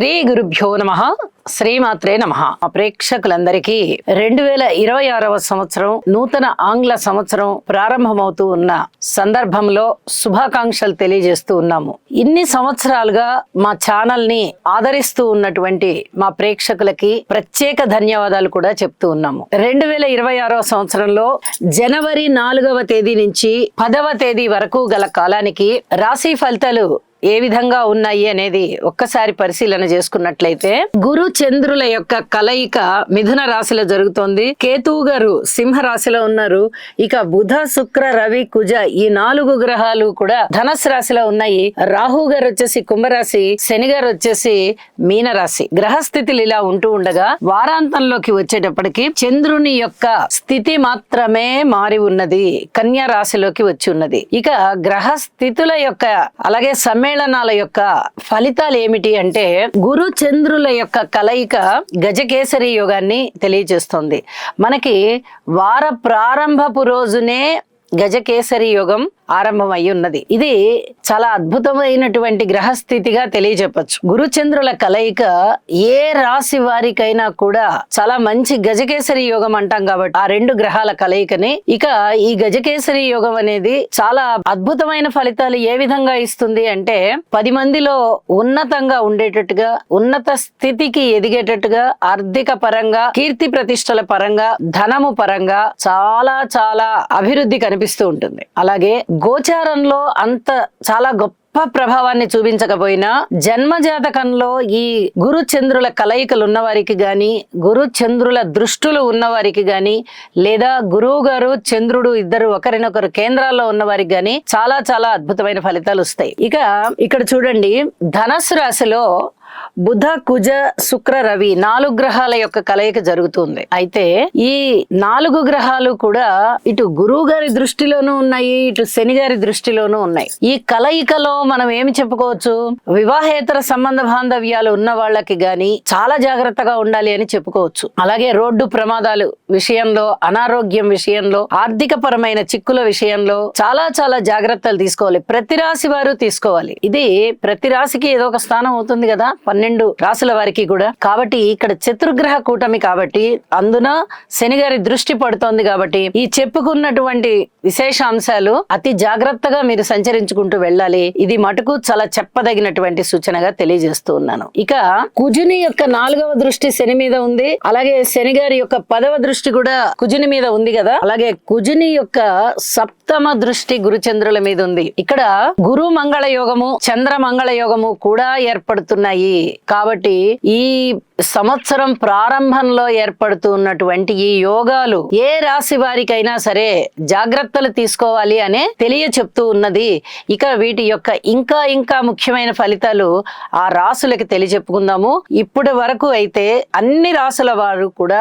శ్రీ గురుభ్యో నమః. శ్రీమాత్రే నమః. ప్రేక్షకులందరికీ 2026వ సంవత్సరం నూతన ఆంగ్ల సంవత్సరం ప్రారంభమవుతూ ఉన్న సందర్భంలో శుభాకాంక్షలు తెలియజేస్తూ ఉన్నాము. ఇన్ని సంవత్సరాలుగా మా ఛానల్ ని ఆదరిస్తూ ఉన్నటువంటి మా ప్రేక్షకులకి ప్రత్యేక ధన్యవాదాలు కూడా చెప్తూ ఉన్నాము. 2026వ సంవత్సరంలో జనవరి 4వ తేదీ నుంచి 10వ తేదీ వరకు గల కాలానికి రాశి ఫలితాలు ఏ విధంగా ఉన్నాయి అనేది ఒక్కసారి పరిశీలన చేసుకున్నట్లయితే, గురు చంద్రుల యొక్క కలయిక మిథున రాశిలో జరుగుతోంది. కేతువు గారు సింహ రాశిలో ఉన్నారు. ఇక బుధ శుక్ర రవి కుజ ఈ 4 గ్రహాలు కూడా ధనస్సు రాశిలో ఉన్నాయి. రాహు గారు వచ్చేసి కుంభరాశి, శని గారు వచ్చేసి మీన రాశి. గ్రహస్థితులు ఇలా ఉంటూ ఉండగా వారాంతంలోకి వచ్చేటప్పటికి చంద్రుని యొక్క స్థితి మాత్రమే మారి ఉన్నది, కన్యా రాశిలోకి వచ్చి ఉన్నది. ఇక గ్రహ స్థితుల యొక్క అలాగే సమ్మేళనాల యొక్క ఫలితాలు ఏమిటి అంటే, గురు చంద్రుల యొక్క కలయిక గజకేసరి యోగాన్ని తెలియజేస్తుంది. మనకి వార ప్రారంభపు రోజునే గజకేసరి యోగం ఆరంభం అయి ఉన్నది. ఇది చాలా అద్భుతమైనటువంటి గ్రహస్థితిగా తెలియజెప్పచ్చు. గురుచంద్రుల కలయిక ఏ రాశి వారికైనా కూడా చాలా మంచి గజకేసరి యోగం అంటాం కాబట్టి ఆ 2 గ్రహాల కలయికని, ఇక ఈ గజకేసరి యోగం అనేది చాలా అద్భుతమైన ఫలితాలు ఏ విధంగా ఇస్తుంది అంటే, 10 మందిలో ఉన్నతంగా ఉండేటట్టుగా, ఉన్నత స్థితికి ఎదిగేటట్టుగా, ఆర్థిక పరంగా, కీర్తి ప్రతిష్టల పరంగా, ధనము పరంగా చాలా చాలా అభివృద్ధి కనిపిస్తూ ఉంటుంది. అలాగే గోచారంలో అంత చాలా గొప్ప ప్రభావాన్ని చూపించకపోయినా జన్మ జాతకంలో ఈ గురు చంద్రుల కలయికలు ఉన్నవారికి గాని, గురు చంద్రుల దృష్టులు ఉన్నవారికి గాని, లేదా గురువు గారు చంద్రుడు ఇద్దరు ఒకరినొకరు కేంద్రాల్లో ఉన్నవారికి గాని చాలా చాలా అద్భుతమైన ఫలితాలు వస్తాయి. ఇక ఇక్కడ చూడండి, ధనస్సు రాశిలో బుధ కుజ శుక్ర రవి 4 గ్రహాల యొక్క కలయిక జరుగుతుంది. అయితే ఈ 4 గ్రహాలు కూడా ఇటు గురువు గారి దృష్టిలోనూ ఉన్నాయి, ఇటు శని గారి దృష్టిలోనూ ఉన్నాయి. ఈ కలయికలో మనం ఏమి చెప్పుకోవచ్చు, వివాహేతర సంబంధ బాంధవ్యాలు ఉన్న వాళ్ళకి గాని చాలా జాగ్రత్తగా ఉండాలి అని చెప్పుకోవచ్చు. అలాగే రోడ్డు ప్రమాదాలు విషయంలో, అనారోగ్యం విషయంలో, ఆర్థిక పరమైన చిక్కుల విషయంలో చాలా చాలా జాగ్రత్తలు తీసుకోవాలి. ప్రతి రాశి వారు తీసుకోవాలి. ఇది ప్రతి రాశికి ఏదో ఒక స్థానం అవుతుంది కదా 12 రాశుల వారికి కూడా. కాబట్టి ఇక్కడ చతుర్గ్రహ కూటమి కాబట్టి, అందున శని గారి దృష్టి పడుతోంది కాబట్టి ఈ చెప్పుకున్నటువంటి విశేషాంశాలు అతి జాగ్రత్తగా మీరు సంచరించుకుంటూ వెళ్ళాలి. ఇది మటుకు చాలా చెప్పదగినటువంటి సూచనగా తెలియజేస్తూ ఉన్నాను. ఇక కుజుని యొక్క 4వ దృష్టి శని మీద ఉంది. అలాగే శని గారి యొక్క 10వ దృష్టి కూడా కుజుని మీద ఉంది కదా. అలాగే కుజుని యొక్క సప్తమ దృష్టి గురుచంద్రుల మీద ఉంది. ఇక్కడ గురు మంగళ యోగము, చంద్ర మంగళ యోగము కూడా ఏర్పడుతున్నాయి. కాబట్టి ఈ సంవత్సరం ప్రారంభంలో ఏర్పడుతూ ఉన్నటువంటి ఈ యోగాలు ఏ రాశి వారికైనా సరే జాగ్రత్తలు తీసుకోవాలి అనే చెప్తూ ఉన్నది. ఇక వీటి యొక్క ఇంకా ముఖ్యమైన ఫలితాలు ఆ రాశులకి తెలియజెప్పుకుందాము. ఇప్పటి వరకు అయితే అన్ని రాశుల వారు కూడా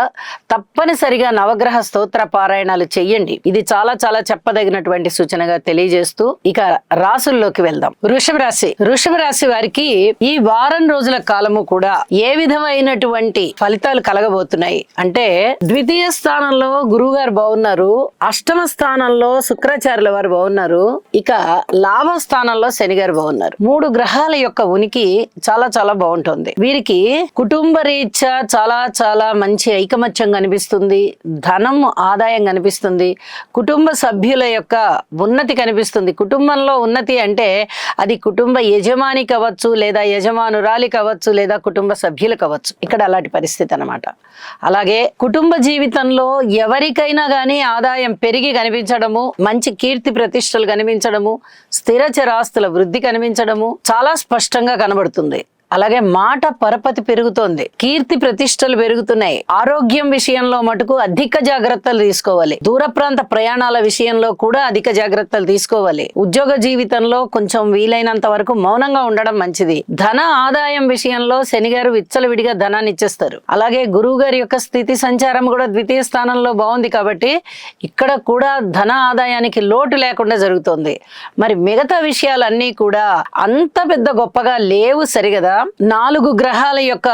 తప్పనిసరిగా నవగ్రహ స్తోత్ర పారాయణాలు చెయ్యండి. ఇది చాలా చాలా చెప్పదగినటువంటి సూచనగా తెలియజేస్తూ ఇక రాశుల్లోకి వెళ్దాం. వృషభ రాశి వారికి ఈ వారం రోజుల కాలము కూడా ఏ విధమైనటువంటి ఫలితాలు కలగబోతున్నాయి అంటే, ద్వితీయ స్థానంలో గురువు గారు బాగున్నారు, అష్టమ స్థానంలో శుక్రాచార్యుల వారు బాగున్నారు, ఇక లాభ స్థానంలో శని గారు బాగున్నారు. 3 గ్రహాల యొక్క ఉనికి చాలా చాలా బాగుంటుంది. వీరికి కుటుంబ రీత్యా చాలా చాలా మంచి ఐకమత్యం కనిపిస్తుంది, ధనం ఆదాయం కనిపిస్తుంది, కుటుంబ సభ్యుల యొక్క ఉన్నతి కనిపిస్తుంది. కుటుంబంలో ఉన్నతి అంటే అది కుటుంబ యజమాని కావచ్చు, లేదా యజమానురాలి కావచ్చు, లేదా కుటుంబ సభ్యులు కావచ్చు. ఇక్కడ అలాంటి పరిస్థితి అన్నమాట. అలాగే కుటుంబ జీవితంలో ఎవరికైనా గానీ ఆదాయం పెరిగి కనిపించడము, మంచి కీర్తి ప్రతిష్టలు కనిపించడము, స్థిర చరాస్తుల వృద్ధి కనిపించడము చాలా స్పష్టంగా కనబడుతుంది. అలాగే మాట పరపతి పెరుగుతోంది, కీర్తి ప్రతిష్టలు పెరుగుతున్నాయి. ఆరోగ్యం విషయంలో మటుకు అధిక జాగ్రత్తలు తీసుకోవాలి. దూర ప్రాంత ప్రయాణాల విషయంలో కూడా అధిక జాగ్రత్తలు తీసుకోవాలి. ఉద్యోగ జీవితంలో కొంచెం వీలైనంత వరకు మౌనంగా ఉండడం మంచిది. ధన ఆదాయం విషయంలో శని గారు విచ్చలవిడిగా ధనాన్ని ఇచ్చేస్తారు. అలాగే గురువు గారి యొక్క స్థితి సంచారం కూడా ద్వితీయ స్థానంలో బాగుంది కాబట్టి ఇక్కడ కూడా ధన ఆదాయానికి లోటు లేకుండా జరుగుతోంది. మరి మిగతా విషయాలన్నీ కూడా అంత పెద్ద గొప్పగా లేవు సరిగదా. 4 గ్రహాల యొక్క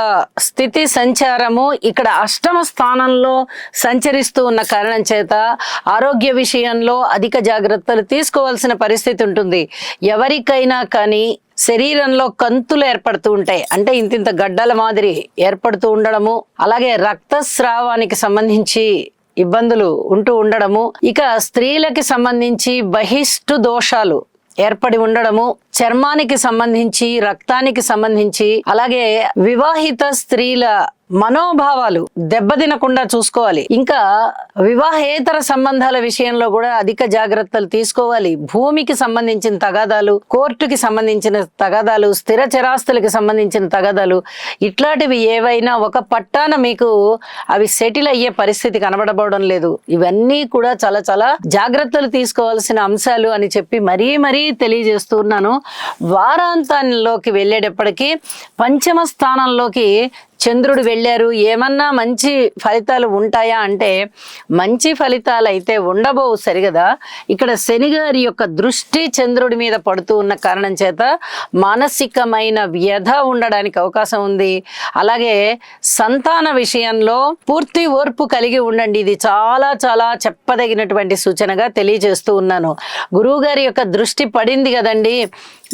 స్థితి సంచారము ఇక్కడ అష్టమ స్థానంలో సంచరిస్తూ ఉన్న కారణం చేత ఆరోగ్య విషయంలో అధిక జాగ్రత్తలు తీసుకోవాల్సిన పరిస్థితి ఉంటుంది. ఎవరికైనా కానీ శరీరంలో కంతులు ఏర్పడుతూ ఉంటాయి, అంటే ఇంతింత గడ్డల మాదిరి ఏర్పడుతూ ఉండడము, అలాగే రక్తస్రావానికి సంబంధించి ఇబ్బందులు ఉంటూ ఉండడము, ఇక స్త్రీలకి సంబంధించి బహిష్టు దోషాలు ఏర్పడి ఉండడము, చర్మానికి సంబంధించి రక్తానికి సంబంధించి, అలాగే వివాహిత స్త్రీల మనోభావాలు దెబ్బతినకుండా చూసుకోవాలి. ఇంకా వివాహేతర సంబంధాల విషయంలో కూడా అధిక జాగ్రత్తలు తీసుకోవాలి. భూమికి సంబంధించిన తగాదాలు, కోర్టుకి సంబంధించిన తగాదాలు, స్థిర చరాస్తులకి సంబంధించిన తగాదాలు, ఇట్లాంటివి ఏవైనా ఒక పట్టాన మీకు అవి సెటిల్ అయ్యే పరిస్థితి కనబడబోవడం లేదు. ఇవన్నీ కూడా చాలా చాలా జాగ్రత్తలు తీసుకోవాల్సిన అంశాలు అని చెప్పి మరీ తెలియజేస్తున్నాను. వారాంతంలోకి వెళ్ళేటప్పటికీ పంచమ స్థానంలోకి చంద్రుడు వెళ్ళారు. ఏమన్నా మంచి ఫలితాలు ఉంటాయా అంటే మంచి ఫలితాలు అయితే ఉండబోవు సరిగదా. ఇక్కడ శని గారి యొక్క దృష్టి చంద్రుడి మీద పడుతూ ఉన్న కారణం చేత మానసికమైన వ్యధ ఉండడానికి అవకాశం ఉంది. అలాగే సంతాన విషయంలో పూర్తి ఓర్పు కలిగి ఉండండి. ఇది చాలా చాలా చెప్పదగినటువంటి సూచనగా తెలియజేస్తూ ఉన్నాను. గురువు గారి యొక్క దృష్టి పడింది కదండి.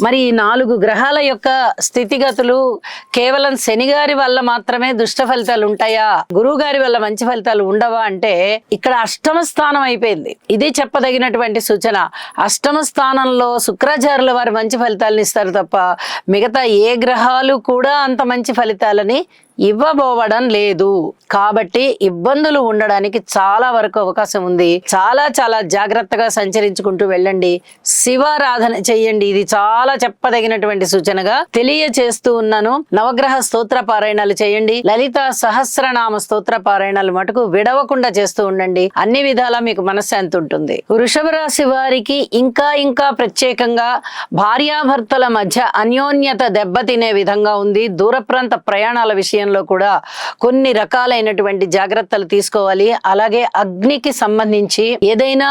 మరి 4 గ్రహాల యొక్క స్థితిగతులు కేవలం శని గారి వల్ల మాత్రమే దుష్ట ఫలితాలు ఉంటాయా, గురువు గారి వల్ల మంచి ఫలితాలు ఉండవా అంటే ఇక్కడ అష్టమ స్థానం అయిపోయింది. ఇది చెప్పదగినటువంటి సూచన. అష్టమ స్థానంలో శుక్రాచార్యుల వారు మంచి ఫలితాలను ఇస్తారు తప్ప మిగతా ఏ గ్రహాలు కూడా అంత మంచి ఫలితాలని ఇవ్వబోవడం లేదు. కాబట్టి ఇబ్బందులు ఉండడానికి చాలా వరకు అవకాశం ఉంది. చాలా చాలా జాగ్రత్తగా సంచరించుకుంటూ వెళ్ళండి. శివారాధన చెయ్యండి. ఇది చాలా చెప్పదగినటువంటి సూచనగా తెలియచేస్తూ ఉన్నాను. నవగ్రహ స్తోత్ర పారాయణాలు చేయండి. లలిత సహస్రనామ స్తోత్ర పారాయణాలు మటుకు విడవకుండా చేస్తూ ఉండండి. అన్ని విధాలా మీకు మనశ్శాంతి ఉంటుంది. వృషభ రాశి వారికి ఇంకా ప్రత్యేకంగా భార్యాభర్తల మధ్య అన్యోన్యత దెబ్బతినే విధంగా ఉంది. దూర ప్రాంత ప్రయాణాల విషయంలో కూడా కొన్ని రకాలైనటువంటి జాగ్రత్తలు తీసుకోవాలి. అలాగే అగ్నికి సంబంధించి ఏదైనా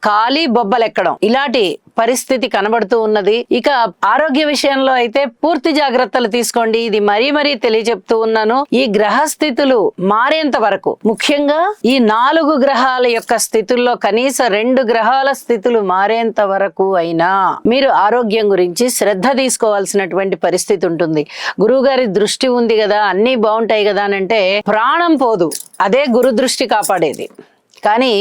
ఖాళీ బొబ్బలెక్కడం ఇలాంటి పరిస్థితి కనబడుతూ ఉన్నది. ఇక ఆరోగ్య విషయంలో అయితే పూర్తి జాగ్రత్తలు తీసుకోండి. ఇది మరీ తెలియజెప్తూ ఉన్నాను. ఈ గ్రహ స్థితులు మారేంత వరకు, ముఖ్యంగా ఈ 4 గ్రహాల యొక్క స్థితుల్లో కనీస 2 గ్రహాల స్థితులు మారేంత వరకు అయినా మీరు ఆరోగ్యం గురించి శ్రద్ధ తీసుకోవాల్సినటువంటి పరిస్థితి ఉంటుంది. గురువు గారి దృష్టి ఉంది కదా, అన్నీ బాగుంటాయి కదా అని అంటే ప్రాణం పోదు. అదే గురు దృష్టి కాపాడేది. కానీ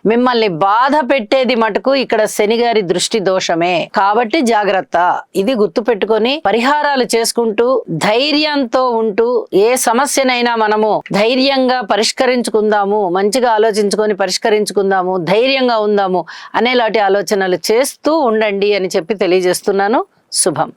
మిమ్మల్ని బాధ పెట్టేది మటుకు ఇక్కడ శని గారి దృష్టి దోషమే. కాబట్టి జాగ్రత్త. ఇది గుర్తు పెట్టుకొని పరిహారాలు చేసుకుంటూ ధైర్యంతో ఉంటూ ఏ సమస్యనైనా మనము ధైర్యంగా పరిష్కరించుకుందాము, మంచిగా ఆలోచించుకొని పరిష్కరించుకుందాము, ధైర్యంగా ఉందాము అనేలాంటి ఆలోచనలు చేస్తూ ఉండండి అని చెప్పి తెలియజేస్తున్నాను. శుభం.